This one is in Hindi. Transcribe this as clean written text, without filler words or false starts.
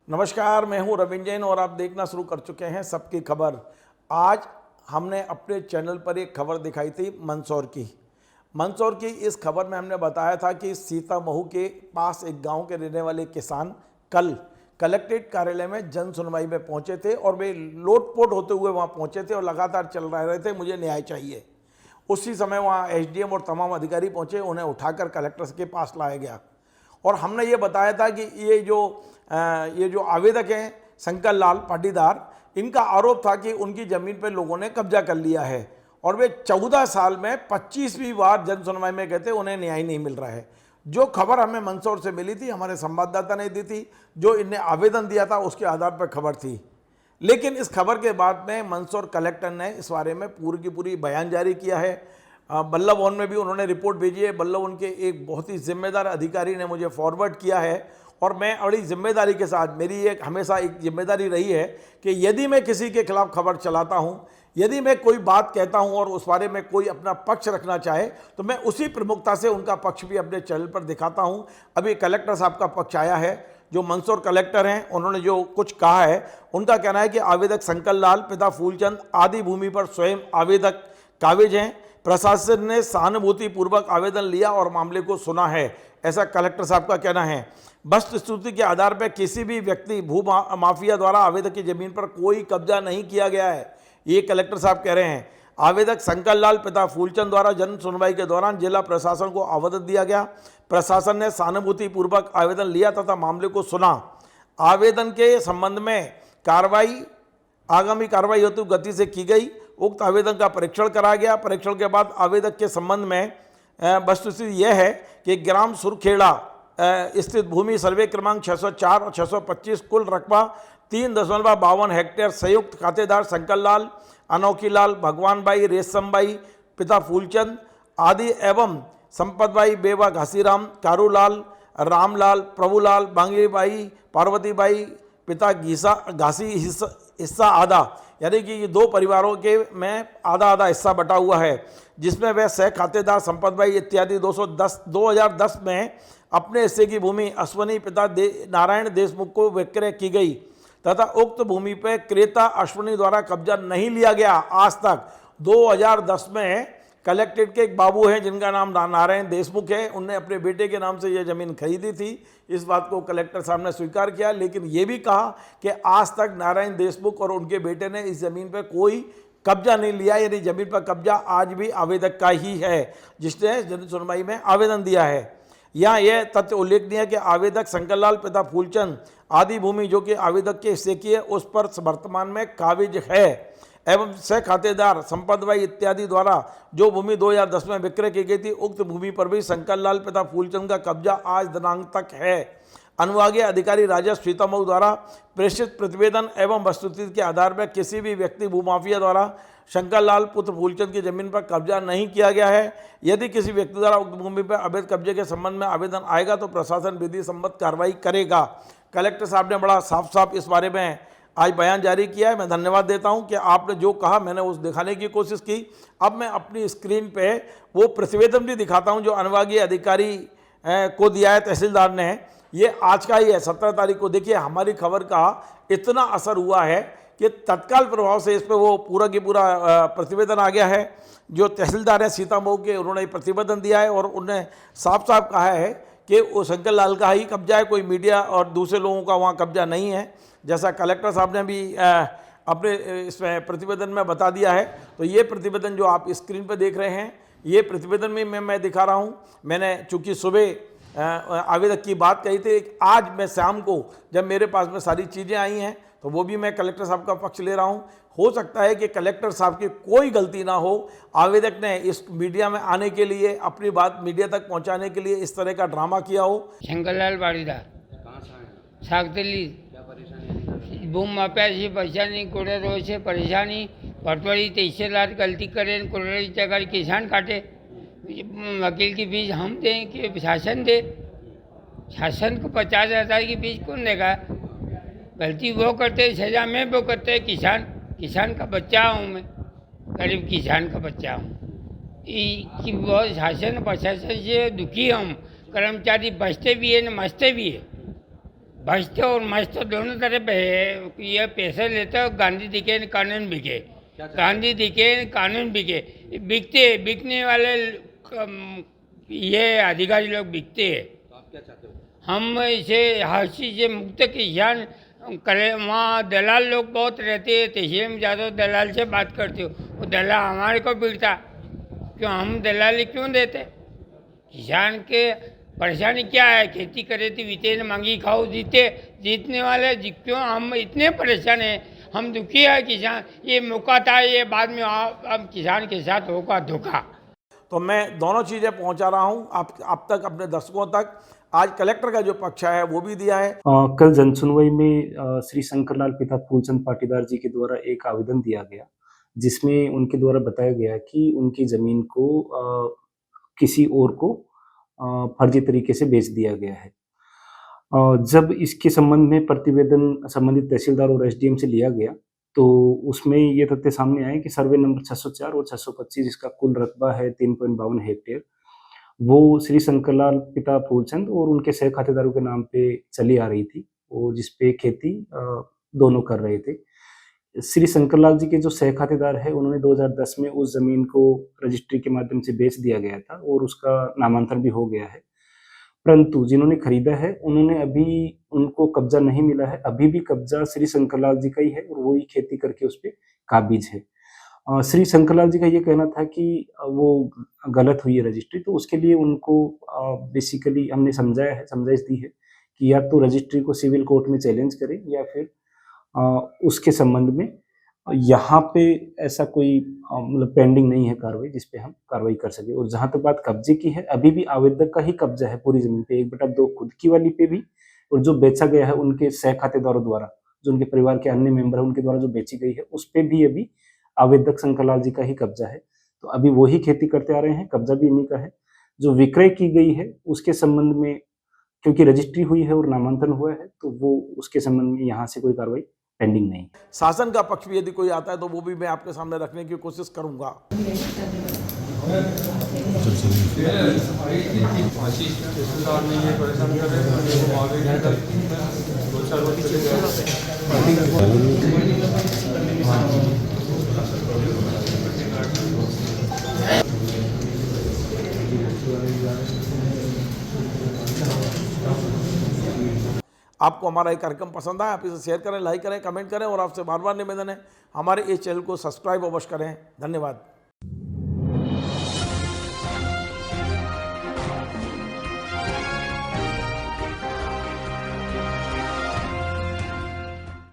नमस्कार, मैं हूं रविंद्र जैन और आप देखना शुरू कर चुके हैं सबकी खबर। आज हमने अपने चैनल पर एक खबर दिखाई थी मंदसौर की। इस खबर में हमने बताया था कि सीतामऊ के पास एक गांव के रहने वाले किसान कल कलेक्ट्रेट कार्यालय में जन सुनवाई में पहुंचे थे और वे लोटपोट होते हुए वहां पहुंचे थे और लगातार चल रहे थे, मुझे न्याय चाहिए। उसी समय वहां एसडीएम और तमाम अधिकारी पहुंचे, उन्हें उठाकर कलेक्टर के पास लाया गया और हमने ये बताया था कि ये जो आवेदक हैं शंकर लाल पाटीदार, इनका आरोप था कि उनकी ज़मीन पर लोगों ने कब्जा कर लिया है और वे 14 साल में 25वीं बार जन सुनवाई में गए थे, उन्हें न्याय नहीं मिल रहा है। जो खबर हमें मंदसौर से मिली थी, हमारे संवाददाता ने दी थी, जो इन्हें आवेदन दिया था उसके आधार पर खबर थी। लेकिन इस खबर के बाद में मंदसौर कलेक्टर ने इस बारे में पूरी की पूरी बयान जारी किया है। बल्लभ भवन में भी उन्होंने रिपोर्ट भेजी है। बल्लभ भवन के एक बहुत ही जिम्मेदार अधिकारी ने मुझे फॉरवर्ड किया है और मैं बड़ी जिम्मेदारी के साथ, मेरी एक हमेशा एक जिम्मेदारी रही है कि यदि मैं किसी के खिलाफ खबर चलाता हूं, यदि मैं कोई बात कहता हूं और उस बारे में कोई अपना पक्ष रखना चाहे तो मैं उसी प्रमुखता से उनका पक्ष भी अपने चैनल पर दिखाता हूं। अभी कलेक्टर साहब का पक्ष आया है, जो मंदसौर कलेक्टर हैं, उन्होंने जो कुछ कहा है, उनका कहना है कि आवेदक शंकर लाल पिता फूलचंद आदि भूमि पर स्वयं आवेदक काबिज हैं। प्रशासन ने सहानुभूतिपूर्वक आवेदन लिया और मामले को सुना है, ऐसा कलेक्टर साहब का कहना है। वस्तुस्थिति के आधार पर किसी भी व्यक्ति माफिया द्वारा आवेदक की जमीन पर कोई कब्जा नहीं किया गया है, ये कलेक्टर साहब कह रहे हैं। आवेदक शंकर लाल पिता फूलचंद द्वारा जन सुनवाई के दौरान जिला प्रशासन को अवगत दिया गया। प्रशासन ने सहानुभूतिपूर्वक आवेदन लिया तथा मामले को सुना। आवेदन के संबंध में आगामी कार्रवाई हेतु गति से की गई। उक्त आवेदन का परीक्षण कराया गया। परीक्षण के बाद आवेदक के संबंध में वस्तुस्थिति यह है कि ग्राम सुरखेड़ा स्थित भूमि सर्वे क्रमांक 604 और 625 कुल रकबा 3.52 हेक्टेयर संयुक्त खातेदार शंकर लाल, अनोखीलाल, भगवान भाई, रेशम भाई पिता फूलचंद आदि एवं संपत भाई, बेवा घासीराम, कारूलाल, रामलाल, प्रभुलाल, बांगली भाई, पार्वती भाई पिता घासी हिस्सा आधा, यानी कि ये दो परिवारों के में आधा आधा हिस्सा बटा हुआ है, जिसमें वह सह खातेदार संपत भाई इत्यादि 2010 में अपने हिस्से की भूमि अश्वनी पिता नारायण देशमुख को विक्रय की गई तथा उक्त भूमि पर क्रेता अश्वनी द्वारा कब्जा नहीं लिया गया आज तक। 2010 में कलेक्ट्रेट के एक बाबू हैं जिनका नाम नारायण देशमुख है, उनने अपने बेटे के नाम से यह ज़मीन खरीदी थी। इस बात को कलेक्टर साहब ने स्वीकार किया, लेकिन ये भी कहा कि आज तक नारायण देशमुख और उनके बेटे ने इस ज़मीन पर कोई कब्जा नहीं लिया, यानी ज़मीन पर कब्जा आज भी आवेदक का ही है जिसने जन सुनवाई में आवेदन दिया है। यहाँ यह तथ्य उल्लेखनीय है कि आवेदक शंकर लाल पिता फूलचंद आदि भूमि जो कि आवेदक के हिस्से की है उस पर वर्तमान में काबिज है एवं सह खातेदार संपत भाई इत्यादि द्वारा जो भूमि 2010 में विक्रय की गई थी, उक्त भूमि पर भी शंकर लाल पिता फूलचंद का कब्जा आज दिनांक तक है। अनुभागीय अधिकारी राजस्व सीतामऊ द्वारा प्रेषित प्रतिवेदन एवं वस्तुस्थिति के आधार पर किसी भी व्यक्ति भूमाफिया द्वारा शंकर लाल पुत्र फूलचंद की जमीन पर कब्जा नहीं किया गया है। यदि किसी व्यक्ति द्वारा उक्त भूमि पर अवैध कब्जे के संबंध में आवेदन आएगा तो प्रशासन विधि सम्मत कार्रवाई करेगा। कलेक्टर साहब ने बड़ा साफ साफ इस बारे में आज बयान जारी किया है। मैं धन्यवाद देता हूं कि आपने जो कहा मैंने उस दिखाने की कोशिश की। अब मैं अपनी स्क्रीन पे वो प्रतिवेदन भी दिखाता हूं जो अनुभागीय अधिकारी को दिया है तहसीलदार ने। ये आज का ही है, 17 तारीख को। देखिए हमारी खबर का इतना असर हुआ है कि तत्काल प्रभाव से इस पर वो पूरा की पूरा प्रतिवेदन आ गया है। जो तहसीलदार है सीतामऊ के, उन्होंने प्रतिवेदन दिया है और उन्होंने साफ साफ कहा है कि वो शंकर लाल का ही कब्जा है, कोई मीडिया और दूसरे लोगों का वहाँ कब्जा नहीं है, जैसा कलेक्टर साहब ने भी अपने इसमें प्रतिवेदन में बता दिया है। तो ये प्रतिवेदन जो आप स्क्रीन पर देख रहे हैं, ये प्रतिवेदन में मैं दिखा रहा हूँ। मैंने चूँकि सुबह आवेदक की बात कही थी, आज मैं शाम को जब मेरे पास में सारी चीज़ें आई हैं तो वो भी मैं कलेक्टर साहब का पक्ष ले रहा हूँ। हो सकता है कि कलेक्टर साहब की कोई गलती ना हो, आवेदक ने इस मीडिया में आने के लिए, अपनी बात मीडिया तक पहुंचाने के लिए इस तरह का ड्रामा किया हो। शंकरलाल पाटीदार सागतली भूम माप्याची परेशानी कोड़े रोज से परेशानी पटवारी तहसीलदार गलती करें कोड़े जगह किसान काटे, वकील की फीस हम दें कि शासन दे? शासन को 50,000 की फीस कौन देगा? गलती वो करते, सजा में वो करते। किसान का बच्चा हूँ मैं, गरीब किसान का बच्चा हूँ। कि वो शासन प्रशासन से दुखी हम, कर्मचारी बचते भी है न मचते भी है। भ्रष्ट और मस्त दोनों तरफ है। ये पैसे लेते हो, गांधी दिखे न कानून बिके, गांधी दिखे न कानून बिके, बिकते बिकने वाले ये अधिकारी लोग बिकते हैं। तो आप क्या चाहते हो? हम इसे हर चीज़ से मुक्त किसान करे। वहाँ दलाल लोग बहुत रहते हैं, तहसील में जाते हो दलाल से बात करते हो, वो दलाल हमारे को बिकता, क्यों हम दलाली क्यों देते? किसान के परेशानी क्या है? खेती करे तो बीते न मांगी खाओ, जीतने वाले क्यों हम इतने परेशान हैं? हम दुखी है किसान। ये मौका था, ये बाद में अब किसान के साथ होगा धोखा। तो मैं दोनों चीज़ें पहुंचा रहा हूं आप तक, अपने दर्शकों तक। आज कलेक्टर का जो पक्ष है वो भी दिया है। कल जनसुनवाई में श्री शंकरलाल पिता फूलचंद पाटीदार जी के द्वारा एक आवेदन दिया गया, जिसमें उनके द्वारा बताया गया कि उनकी जमीन को किसी और को फर्जी तरीके से बेच दिया गया है। जब इसके संबंध में प्रतिवेदन संबंधित तहसीलदार और एसडीएम से लिया गया, तो उसमें ये तथ्य सामने आए कि सर्वे नंबर 604 और 625 जिसका कुल रकबा है 3.52 हेक्टेयर, वो श्री शंकरलाल पिता फूलचंद और उनके सह खातेदारों के नाम पे चली आ रही थी, वो जिसपे खेती दोनों कर रहे थे। श्री शंकरलाल जी के जो सह खातेदार है, उन्होंने 2010 में उस जमीन को रजिस्ट्री के माध्यम से बेच दिया गया था और उसका नामांतरण भी हो गया है। परंतु जिन्होंने खरीदा है, उन्होंने अभी उनको कब्जा नहीं मिला है, अभी भी कब्जा श्री शंकरलाल जी का ही है और वही खेती करके उस पे काबिज है। श्री शंकरलाल जी का ये कहना था कि वो गलत हुई है रजिस्ट्री, तो उसके लिए उनको बेसिकली हमने समझाया है, समझाइश दी है कि या तो रजिस्ट्री को सिविल कोर्ट में चैलेंज करें या फिर उसके संबंध में यहाँ पे ऐसा कोई मतलब पेंडिंग नहीं है कार्रवाई जिस पे हम कार्रवाई कर सके। और जहाँ तक बात कब्जे की है, अभी भी आवेदक का ही कब्जा है पूरी जमीन पे, 1/2 खुद की वाली पे भी, और जो बेचा गया है उनके सह खातेदारों द्वारा, जो उनके परिवार के अन्य मेंबर है उनके द्वारा जो बेची गई है, उस पे भी अभी आवेदक शंकरलाल जी का ही कब्जा है। तो अभी वही खेती करते आ रहे हैं, कब्जा भी इन्हीं का है। जो विक्रय की गई है उसके संबंध में, क्योंकि रजिस्ट्री हुई है और नामांतरण हुआ है, तो वो उसके संबंध में यहाँ से कोई कार्रवाई पेंडिंग नहीं। शासन का पक्ष भी यदि कोई आता है तो वो भी मैं आपके सामने रखने की कोशिश करूंगा। आपको हमारा ये कार्यक्रम पसंद आया, आप इसे शेयर करें, लाइक करें, कमेंट करें और आपसे बार बार निवेदन है हमारे इस चैनल को सब्सक्राइब अवश्य करें। धन्यवाद।